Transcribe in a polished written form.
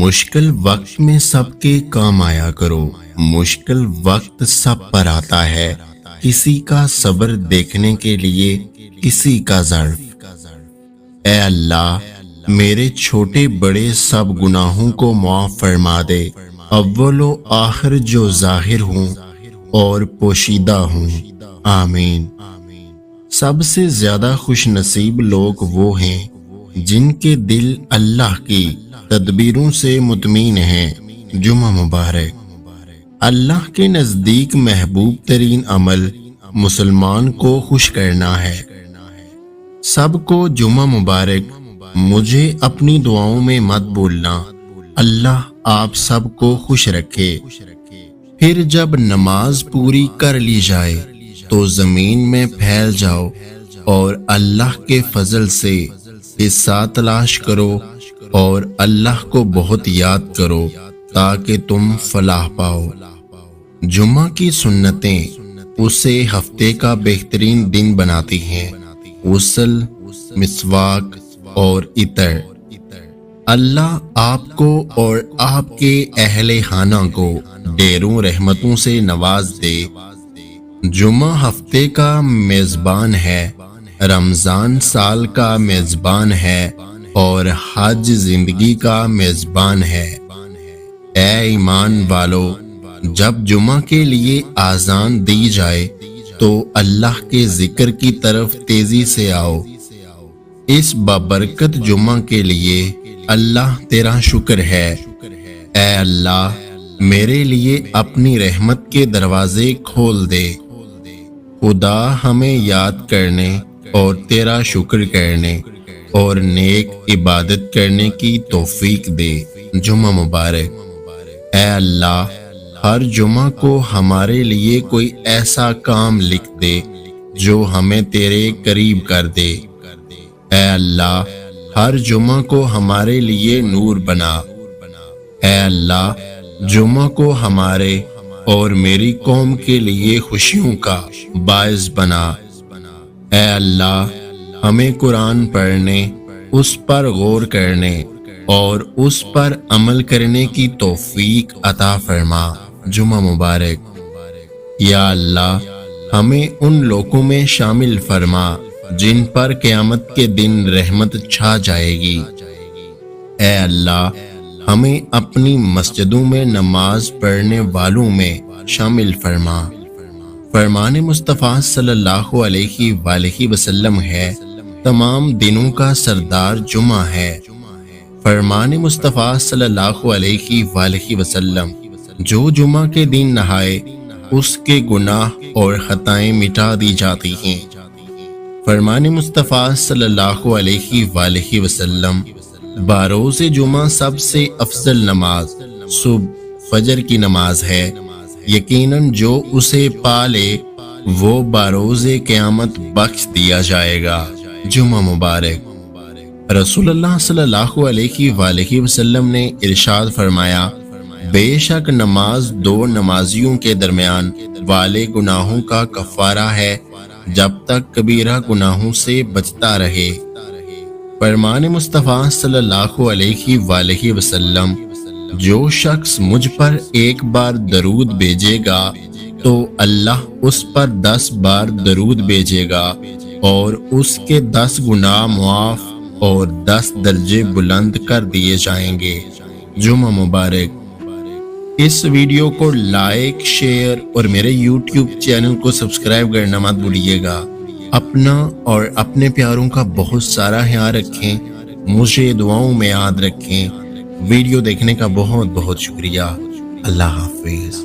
مشکل وقت میں سب کے کام آیا کرو۔ مشکل وقت سب پر آتا ہے، کسی کا صبر دیکھنے کے لیے کسی کا ظرف۔ اے اللہ میرے چھوٹے بڑے سب گناہوں کو معاف فرما دے، اول و آخر جو ظاہر ہوں اور پوشیدہ ہوں، آمین۔ سب سے زیادہ خوش نصیب لوگ وہ ہیں جن کے دل اللہ کی تدبیروں سے مطمئن ہیں۔ جمعہ مبارک۔ اللہ کے نزدیک محبوب ترین عمل مسلمان کو خوش کرنا ہے۔ سب کو جمعہ مبارک۔ مجھے اپنی دعاؤں میں مت بھولنا۔ اللہ آپ سب کو خوش رکھے۔ پھر جب نماز پوری کر لی جائے تو زمین میں پھیل جاؤ اور اللہ کے فضل سے حصہ تلاش کرو اور اللہ کو بہت یاد کرو تاکہ تم فلاح پاؤ۔ جمعہ کی سنتیں اسے ہفتے کا بہترین دن بناتی ہیں۔ غسل، مسواک اور عطر۔ اللہ آپ کو اور آپ کے اہل خانہ کو ڈھیروں رحمتوں سے نواز دے۔ جمعہ ہفتے کا میزبان ہے، رمضان سال کا میزبان ہے اور حج زندگی کا میزبان ہے۔ اے ایمان والو، جب جمعہ کے لیے اذان دی جائے تو اللہ کے ذکر کی طرف تیزی سے آؤ۔ اس بابرکت جمعہ کے لیے اللہ تیرا شکر ہے۔ اے اللہ میرے لیے اپنی رحمت کے دروازے کھول دے۔ خدا ہمیں یاد کرنے اور تیرا شکر کرنے اور نیک عبادت کرنے کی توفیق دے۔ جمعہ مبارک۔ اے اللہ ہر جمعہ کو ہمارے لیے کوئی ایسا کام لکھ دے جو ہمیں تیرے قریب کر دے۔ اے اللہ ہر جمعہ کو ہمارے لیے نور بنا۔ اے اللہ جمعہ کو ہمارے اور میری قوم کے لیے خوشیوں کا باعث بنا۔ اے اللہ ہمیں قرآن پڑھنے، اس پر غور کرنے اور اس پر عمل کرنے کی توفیق عطا فرما۔ جمعہ مبارک۔ یا اللہ ہمیں ان لوگوں میں شامل فرما جن پر قیامت کے دن رحمت چھا جائے گی۔ اے اللہ ہمیں اپنی مسجدوں میں نماز پڑھنے والوں میں شامل فرما۔ فرمان مصطفیٰ صلی اللہ علیہ وآلہ وسلم ہے، تمام دنوں کا سردار جمعہ ہے۔ فرمان مصطفیٰ صلی اللہ علیہ وآلہ وسلم، جو جمعہ کے دن نہائے اس کے گناہ اور خطائیں مٹا دی جاتی ہیں۔ فرمان مصطفیٰ صلی اللہ علیہ وآلہ وسلم، باروز جمعہ سب سے افضل نماز صبح فجر کی نماز ہے۔ یقیناً جو اسے پالے وہ باروز قیامت بخش دیا جائے گا۔ جمعہ مبارک۔ رسول اللہ صلی اللہ علیہ وآلہ وسلم نے ارشاد فرمایا، بے شک نماز دو نمازیوں کے درمیان والے گناہوں کا کفارہ ہے جب تک کبیرہ گناہوں سے بچتا رہے۔ فرمان مصطفیٰ صلی اللہ علیہ وآلہ وسلم، جو شخص مجھ پر ایک بار درود بھیجے گا تو اللہ اس پر 10 بار درود بھیجے گا اور اس کے 10 گناہ معاف اور 10 درجے بلند کر دیے جائیں گے۔ جمعہ مبارک۔ اس ویڈیو کو لائک، شیئر اور میرے یوٹیوب چینل کو سبسکرائب کرنا مت بھولیے گا۔ اپنا اور اپنے پیاروں کا بہت سارا خیال رکھیں، مجھے دعاؤں میں یاد رکھیں۔ ویڈیو دیکھنے کا بہت بہت شکریہ۔ اللہ حافظ۔